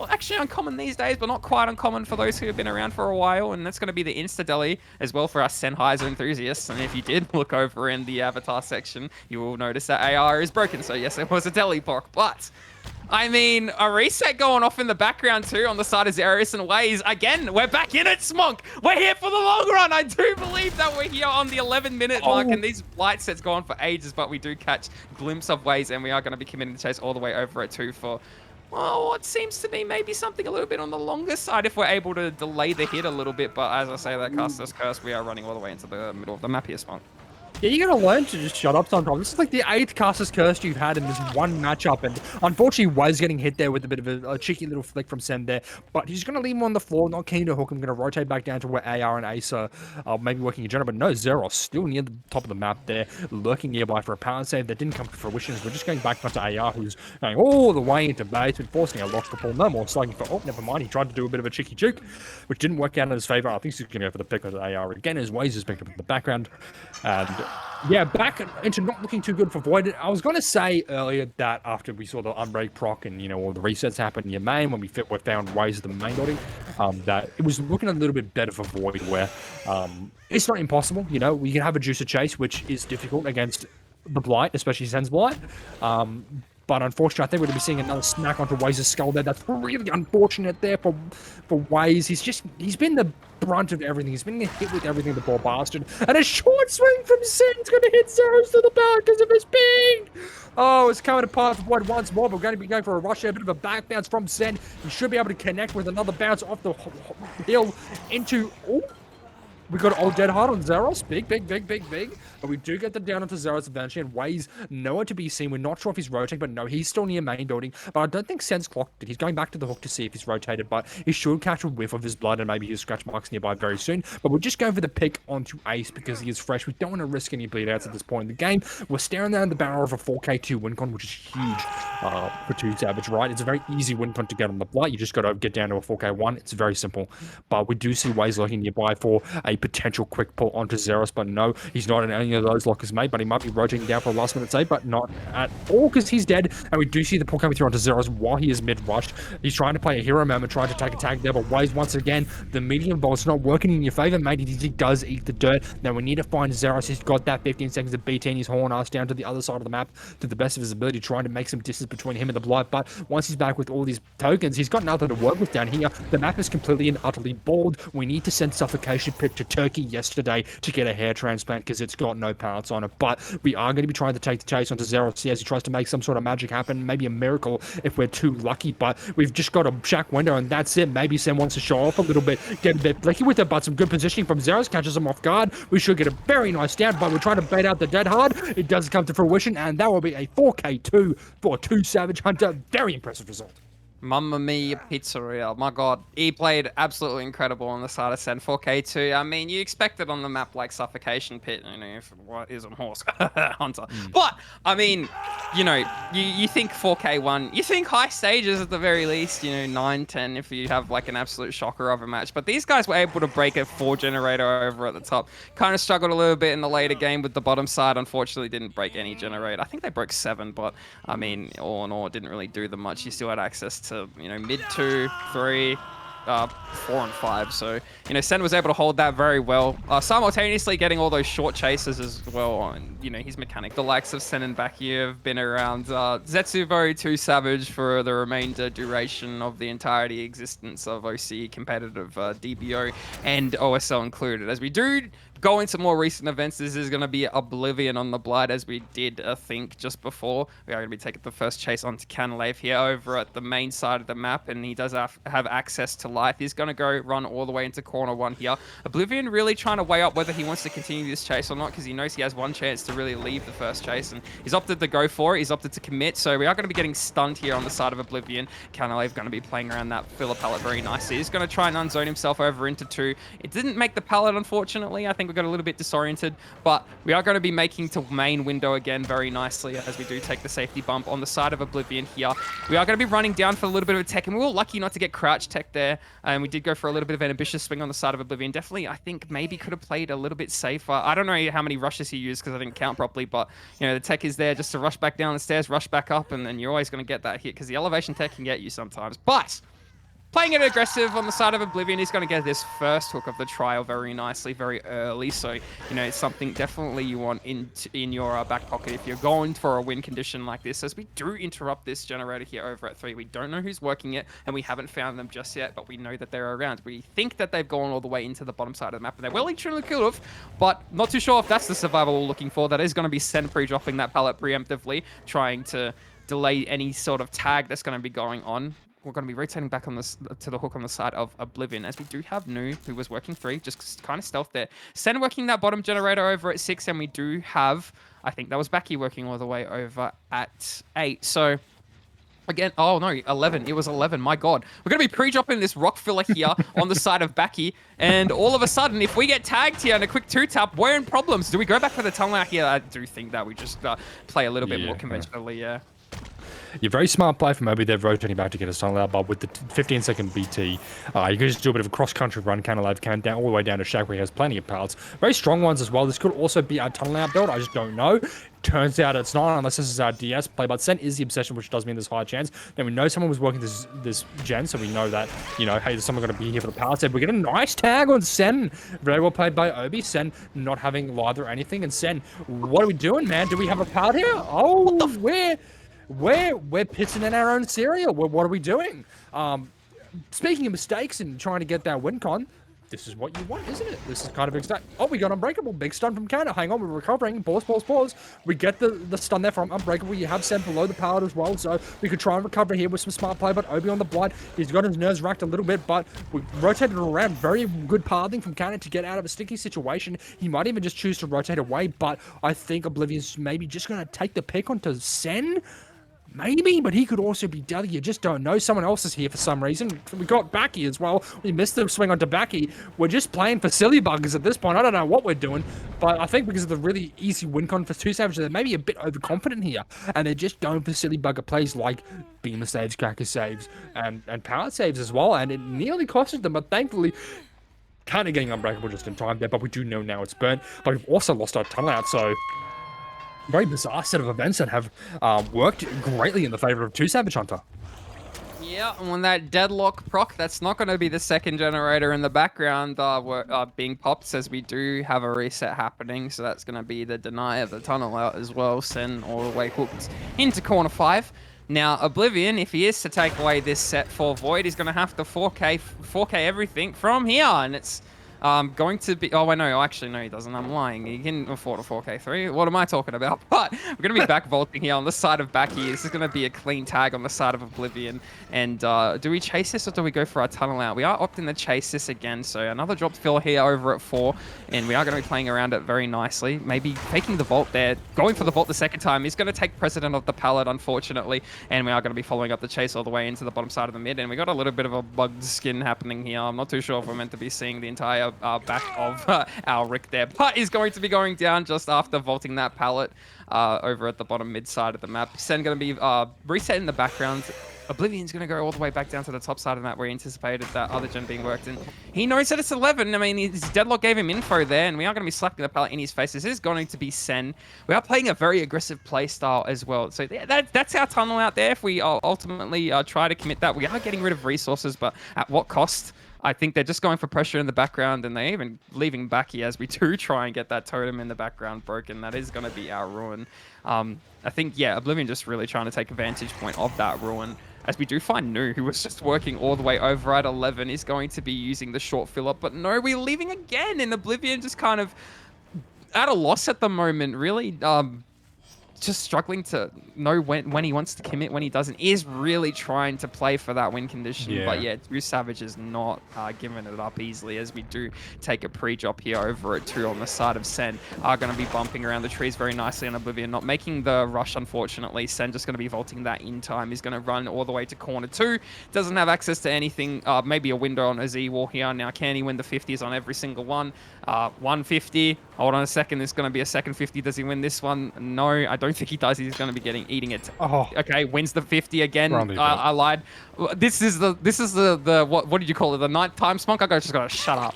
Actually uncommon these days, but not quite uncommon for those who have been around for a while. And that's going to be the Insta Delhi as well for us Sennheiser enthusiasts. And if you did look over in the avatar section, you will notice that AR is broken. So yes, it was a Delhi proc, but I mean, a reset going off in the background too on the side of Zarius and Waze. Again, we're back in it, Smunk. We're here for the long run. I do believe that we're here on the 11-minute mark, and these light sets go on for ages, but we do catch glimpse of Waze, and we are going to be committing the chase all the way over at 2 for, well, what seems to be maybe something a little bit on the longer side if we're able to delay the hit a little bit. But as I say, that caster's curse, we are running all the way into the middle of the map here, Smunk. Yeah, you gotta learn to just shut up sometimes. This is like the 8th Caster's Curse you've had in this one matchup, and unfortunately was getting hit there with a bit of a cheeky little flick from Sen there, but he's gonna leave him on the floor, not keen to hook him, gonna rotate back down to where AR and Ace are maybe working in general, but no, Zeros still near the top of the map there, lurking nearby for a power save that didn't come to fruition. We're just going back onto AR, who's going all the way into base, and forcing a lock to pull. No more slugging for, oh, never mind, he tried to do a bit of a cheeky juke, which didn't work out in his favor. I think he's gonna go for the pick with AR again, as Waze is picked up in the background, and yeah, back into not looking too good for Void. I was going to say earlier that after we saw the unbreak proc and, all the resets happen in your main, when we found Ways of the main building, that it was looking a little bit better for Void, where it's not impossible, we can have a juicer chase, which is difficult against the Blight, especially Sen's Blight. But unfortunately, I think we're going to be seeing another smack onto Waze's skull there. That's really unfortunate there for Waze. He's been the brunt of everything. He's been hit with everything, the poor bastard. And a short swing from Sen's going to hit Zeros to the back because of his ping. Oh, it's coming apart for Void once more. But we're going to be going for a rush here. A bit of a back bounce from Sen. He should be able to connect with another bounce off the hill into... Ooh. We got old dead hard on Zeros. Big. But we do get the down onto Zeros eventually, and Waze nowhere to be seen. We're not sure if he's rotating, but no, he's still near main building. But I don't think Sen's clocked it. He's going back to the hook to see if he's rotated, but he should catch a whiff of his blood and maybe his scratch marks nearby very soon. But we're just going for the pick onto Ace because he is fresh. We don't want to risk any bleed outs at this point in the game. We're staring down the barrel of a 4K2 win con, which is huge for 2Savage, right? It's a very easy win con to get on the Blight. You just got to get down to a 4K1. It's very simple. But we do see Waze looking nearby for a a potential quick pull onto Zeros, but no, he's not in any of those lockers, mate, but he might be rotating down for a last minute save, but not at all because he's dead, and we do see the pull coming through onto Zeros while he is mid-rush. He's trying to play a hero moment, trying to take a tag there, but Waze, once again, the medium ball's not working in your favor, mate. He does eat the dirt. Now we need to find Zeros. He's got that 15 seconds of BT, and he's hauling us down to the other side of the map to the best of his ability, trying to make some distance between him and the Blight, but once he's back with all these tokens, he's got nothing to work with down here. The map is completely and utterly bald. We need to send Suffocation Pit to Turkey yesterday to get a hair transplant because it's got no pallets on it, but we are going to be trying to take the chase onto Zeros as he tries to make some sort of magic happen, maybe a miracle if we're too lucky, but we've just got a shack window and that's it. Maybe Sam wants to show off a little bit, get a bit blicky with it, but some good positioning from Zeros catches him off guard. We should get a very nice down, but we're trying to bait out the dead hard. It does come to fruition, and that will be a 4K2 for 2Savage Hunter. Very impressive result. Mamma mia pizzeria. My god. He played absolutely incredible on the side of Sen 4K2. I mean, you expect it on the map like Suffocation Pit, you know, if what is on horse Hunter. But, I mean, you know, you think 4K1, you think high stages at the very least, you know, 9, 10 if you have like an absolute shocker of a match. But these guys were able to break a 4 generator over at the top. Kind of struggled a little bit in the later game with the bottom side. Unfortunately, didn't break any generator. I think they broke 7, but I mean, all in all, it didn't really do them much. You still had access to, you know, mid 2, 3, 4 and 5. So, you know, Sen was able to hold that very well, simultaneously getting all those short chases as well. And, you know, his mechanic. The likes of Sen and Baki have been around Zetsubo 2Savage for the remainder duration of the entirety existence of OC competitive DBO and OSL included. As we do go into more recent events, this is going to be Oblivion on the Blood, as we did think just before. We are going to be taking the first chase onto Canalave here over at the main side of the map, and he does have access to life. He's going to go run all the way into corner 1 here. Oblivion really trying to weigh up whether he wants to continue this chase or not, because he knows he has one chance to really leave the first chase, and he's opted to go for it. He's opted to commit, so we are going to be getting stunned here on the side of Oblivion. Canalave going to be playing around that filler pallet very nicely. He's going to try and unzone himself over into 2. It didn't make the pallet, unfortunately. I think we got a little bit disoriented, but we are going to be making to main window again very nicely as we do take the safety bump on the side of Oblivion here. We are going to be running down for a little bit of a tech, and we were lucky not to get crouch tech there, and we did go for a little bit of an ambitious swing on the side of Oblivion. Definitely, I think maybe could have played a little bit safer. I don't know how many rushes he used because I didn't count properly, but you know, the tech is there just to rush back down the stairs, rush back up, and then you're always going to get that hit because the elevation tech can get you sometimes. But playing it aggressive on the side of Oblivion, he's going to get this first hook of the trial very nicely, very early. So, you know, it's something definitely you want in your back pocket if you're going for a win condition like this. As we do interrupt this generator here over at 3, we don't know who's working it, and we haven't found them just yet, but we know that they're around. We think that they've gone all the way into the bottom side of the map, and they're well and truly killed off, but not too sure if that's the survival we're looking for. That is going to be Sen pre-dropping that pallet preemptively, trying to delay any sort of tag that's going to be going on. We're going to be rotating back on this to the hook on the side of Oblivion, as we do have Nu, who was working 3, just kind of stealth there. Sen working that bottom generator over at 6, and we do have, I think that was Baki working all the way over at 8. So again, oh no, 11. It was 11. My God. We're going to be pre-dropping this rock filler here on the side of Baki. And all of a sudden, if we get tagged here and a quick 2-tap, we're in problems. Do we go back for the tunnel out here? I do think that we just play a little bit more conventionally, yeah. You're very smart play from Obi. They're rotating back to get a tunnel out, but with the 15-second BT, you can just do a bit of a cross-country run. Canalave can down all the way down to Shack, where he has plenty of pallets. Very strong ones as well. This could also be a tunnel out build. I just don't know. Turns out it's not, unless this is our DS play. But Sen is the obsession, which does mean there's high chance. Then we know someone was working this gen, so we know that, you know, hey, there's someone going to be here for the pallets. We get a nice tag on Sen. Very well played by Obi. Sen not having live or anything. And Sen, what are we doing, man? Do we have a pallet here? Oh, we're pissing in our own cereal. What are we doing? Speaking of mistakes and trying to get that win con, this is what you want, isn't it? This is kind of exact. Oh, we got Unbreakable. Big stun from Canada. Hang on, we're recovering. Pause. We get the stun there from Unbreakable. You have Sen below the pallet as well, so we could try and recover here with some smart play, but Obi on the Blood, he's got his nerves racked a little bit, but we rotated around. Very good pathing from Canada to get out of a sticky situation. He might even just choose to rotate away, but I think Oblivion's maybe just going to take the pick onto Sen. Maybe, but he could also be Deli. You just don't know. Someone else is here for some reason. We got Baki as well. We missed the swing onto Baki. We're just playing for silly buggers at this point. I don't know what we're doing, but I think because of the really easy win con for 2Savage, they're maybe a bit overconfident here, and they're just going for silly bugger plays like Beamer saves, Cracker saves, and pallet saves as well, and it nearly costed them, but thankfully kind of getting unbreakable just in time there, but we do know now it's burnt. But we've also lost our tunnel out, so very bizarre set of events that have worked greatly in the favor of 2Savage Hunter. Yeah, and when that deadlock proc, that's not going to be the second generator in the background being popped, says we do have a reset happening, so that's going to be the deny of the tunnel out as well, send all the way hooked into corner 5. Now, Oblivion, if he is to take away this set for Void, he's going to have to 4K everything from here, and it's going to be... Oh, I know. Actually, no, he doesn't. I'm lying. He can afford a 4K3. What am I talking about? But we're going to be back vaulting here on the side of back here. This is going to be a clean tag on the side of Oblivion. And do we chase this or do we go for our tunnel out? We are opting to chase this again. So another drop fill here over at 4. And we are going to be playing around it very nicely. Maybe taking the vault there. Going for the vault the second time. He's going to take precedent of the pallet, unfortunately. And we are going to be following up the chase all the way into the bottom side of the mid. And we got a little bit of a bugged skin happening here. I'm not too sure if we're meant to be seeing the entire back of our Rick there, but he's going to be going down just after vaulting that pallet over at the bottom mid side of the map. Sen going to be reset in the background. Oblivion's going to go all the way back down to the top side of the map where he anticipated that other gen being worked in. He knows that it's 11. I mean, his deadlock gave him info there, and we are going to be slapping the pallet in his face. This is going to be Sen. We are playing a very aggressive play style as well. So that's our tunnel out there. If we ultimately try to commit that, we are getting rid of resources, but at what cost? I think they're just going for pressure in the background, and they're even leaving back here as we do try and get that totem in the background broken. That is going to be our ruin. I think, yeah, Oblivion just really trying to take a vantage point of that ruin. As we do find Nu, who was just working all the way over at 11, is going to be using the short fill-up. But no, we're leaving again, and Oblivion just kind of at a loss at the moment, really. Just struggling to know when he wants to commit, when he doesn't. He is really trying to play for that win condition. Yeah. But yeah, 2Savage is not giving it up easily, as we do take a pre-drop here over at 2 on the side of Sen. Are going to be bumping around the trees very nicely on Oblivion, not making the rush, unfortunately. Sen just going to be vaulting that in time. He's going to run all the way to corner 2. Doesn't have access to anything. Maybe a window on a Z-wall here. Now, can he win the 50s on every single one? 150. Hold on a second. There's going to be a second 50. Does he win this one? No, I don't think he does. He's going to be eating it. Oh, okay. Wins the 50 again. I lied. This is the what did you call it? The nighttime smunk. I just gotta shut up.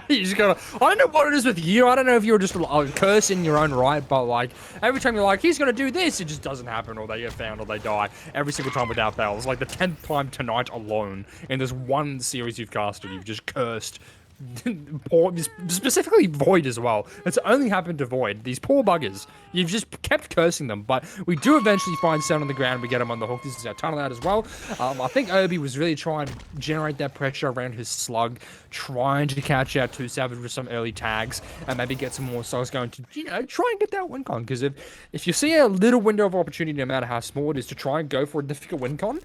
You just gotta. I don't know what it is with you. I don't know if you're just cursing your own right, but like every time you're like, he's gonna do this, it just doesn't happen, or they get found, or they die every single time without fail. It's like the 10th time tonight alone in this one series you've casted. You've just cursed. Specifically Void as well. It's only happened to Void. These poor buggers. You've just kept cursing them, but we do eventually find Sen on the ground. We get him on the hook. This is our tunnel out as well. I think Obi was really trying to generate that pressure around his slug, trying to catch out 2Savage with some early tags, and maybe get some more slugs going to, try and get that win con. Because if you see a little window of opportunity, no matter how small it is, to try and go for a difficult win con,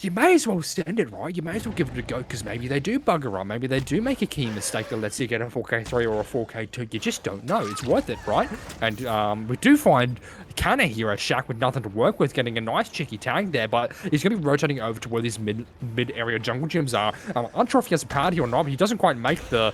you may as well send it, right? You may as well give it a go, because maybe they do bugger up. Maybe they do make a key mistake that lets you get a 4K3 or a 4K2. You just don't know. It's worth it, right? And we do find Kana here at Shack with nothing to work with, getting a nice cheeky tag there, but he's going to be rotating over to where these mid-area jungle gyms are. I'm not sure if he has a pad here or not, but he doesn't quite make the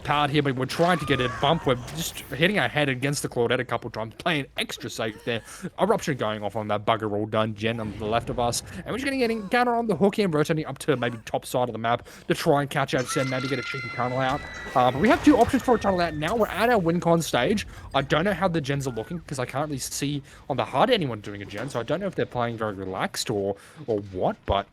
pad here, but we're trying to get a bump. We're just hitting our head against the Claudette a couple times, playing extra safe there. Eruption going off on that bugger all done gen on the left of us, and we're just going to get Counter on the hook here and rotating up to maybe top side of the map to try and catch out Sen, maybe get a cheeky tunnel out. But we have 2 options for a tunnel out now. We're at our win con stage. I don't know how the gens are looking, because I can't really see on the HUD anyone doing a gen, so I don't know if they're playing very relaxed or what, but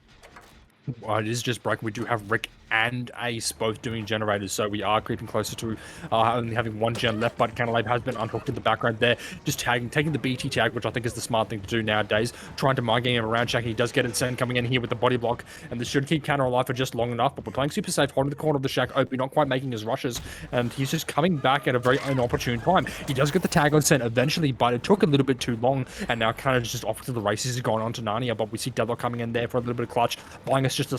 it is just broken. We do have Rick and Ace both doing generators, so we are creeping closer to only having 1 gen left, but Canalave has been unhooked in the background there, just taking the BT tag, which I think is the smart thing to do nowadays, trying to mind game him around. Shack, he does get it Sen coming in here with the body block, and this should keep Canna alive for just long enough, but we're playing super safe, holding the corner of the Shack open, not quite making his rushes, and he's just coming back at a very inopportune time. He does get the tag on Sen eventually, but it took a little bit too long, and now kind of just off to the races. He's gone on to Narnia, but we see Deadlock coming in there for a little bit of clutch, buying us just a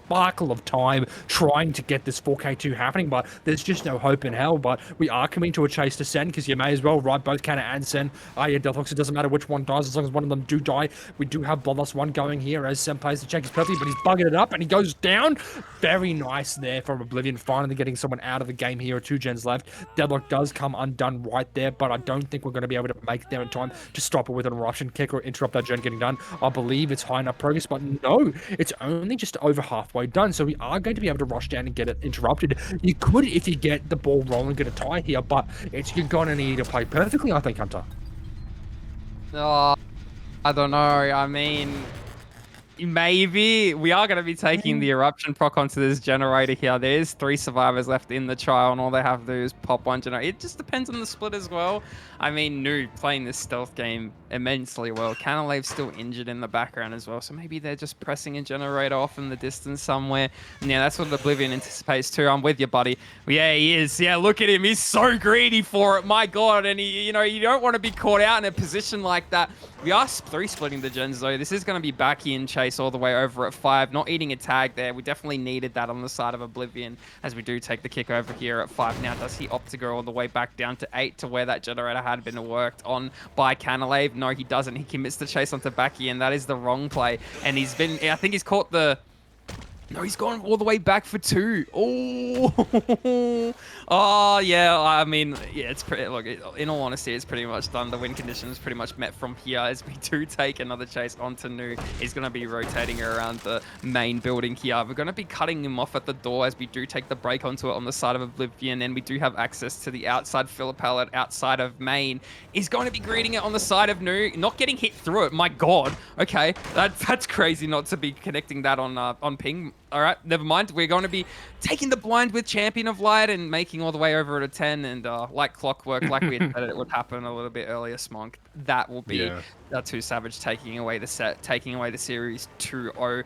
sparkle of time trying to get this 4K2 happening, but there's just no hope in hell. But we are coming to a chase to Sen, because you may as well ride both Canna and Sen. Yeah, Deathlocks, it doesn't matter which one dies as long as one of them do die. We do have Bloodlust 1 going here as Sen plays the check. He's perfect, but he's bugging it up and he goes down. Very nice there from Oblivion, finally getting someone out of the game here. 2 gens left. Deadlock does come undone right there, but I don't think we're going to be able to make it there in time to stop it with an eruption kick or interrupt that gen getting done. I believe it's high enough progress, but no, it's only just over halfway way done. So we are going to be able to rush down and get it interrupted. You could, if you get the ball rolling, get a tie here, but you're going to need to play perfectly, I think, Hunter. Oh, I don't know. I mean, maybe we are going to be taking the eruption proc onto this generator here. There's 3 survivors left in the trial, and all they have to do is pop one generator. It just depends on the split as well. I mean, Nu playing this stealth game immensely well. Canalave's still injured in the background as well, so maybe they're just pressing a generator off in the distance somewhere. And yeah, that's what Oblivion anticipates too. I'm with you, buddy. Yeah, he is. Yeah, look at him. He's so greedy for it. My God. And he, you don't want to be caught out in a position like that. We are 3 splitting the gens though. This is going to be back in chase all the way over at 5. Not eating a tag there. We definitely needed that on the side of Oblivion as we do take the kick over here at 5. Now, does he opt to go all the way back down to 8 to where that generator had been worked on by Canalave? No, he doesn't. He commits the chase onto Baki, and that is the wrong play. And I think he's caught the... No, he's gone all the way back for 2. Oh, oh yeah. I mean, yeah, it's pretty. Look, in all honesty, it's pretty much done. The win condition is pretty much met from here as we do take another chase onto Nu. He's going to be rotating around the main building here. We're going to be cutting him off at the door as we do take the break onto it on the side of Oblivion, and we do have access to the outside filler pallet outside of main. He's going to be greeting it on the side of Nu, not getting hit through it. My God. Okay, that's crazy not to be connecting that on ping. All right, never mind. We're going to be taking the blind with Champion of Light and making all the way over at a 10. And like clockwork, like we had said it would happen a little bit earlier, Smonk. That will be 2Savage taking away the set, taking away the series 2-0.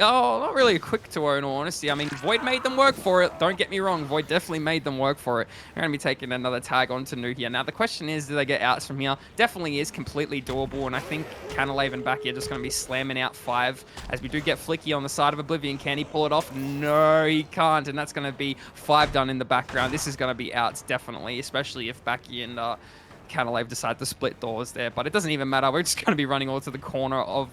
Not really a quick 2-0 in all honesty. I mean, Void made them work for it. Don't get me wrong. Void definitely made them work for it. We're going to be taking another tag onto Nu here. Now, the question is, do they get outs from here? Definitely is completely doable. And I think Canalave and Backy are just going to be slamming out 5 as we do get Flicky on the side of Oblivion. Can he pull it off? No, he can't. And that's going to be 5 done in the background. This is going to be outs, definitely, especially if Backy and Canalave decide to split doors there. But it doesn't even matter. We're just going to be running all to the corner of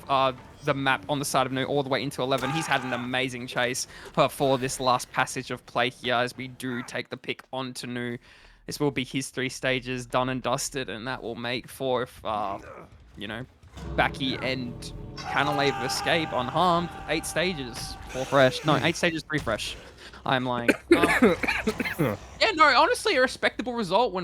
the map on the side of Nu all the way into 11. He's had an amazing chase for this last passage of play here as we do take the pick onto Nu. This will be his 3 stages done and dusted, and that will make for if, Backy and Canalave escape unharmed. 8 stages, 4 fresh. No, 8 stages, 3 fresh. I'm lying. Yeah, no, honestly, a respectable result when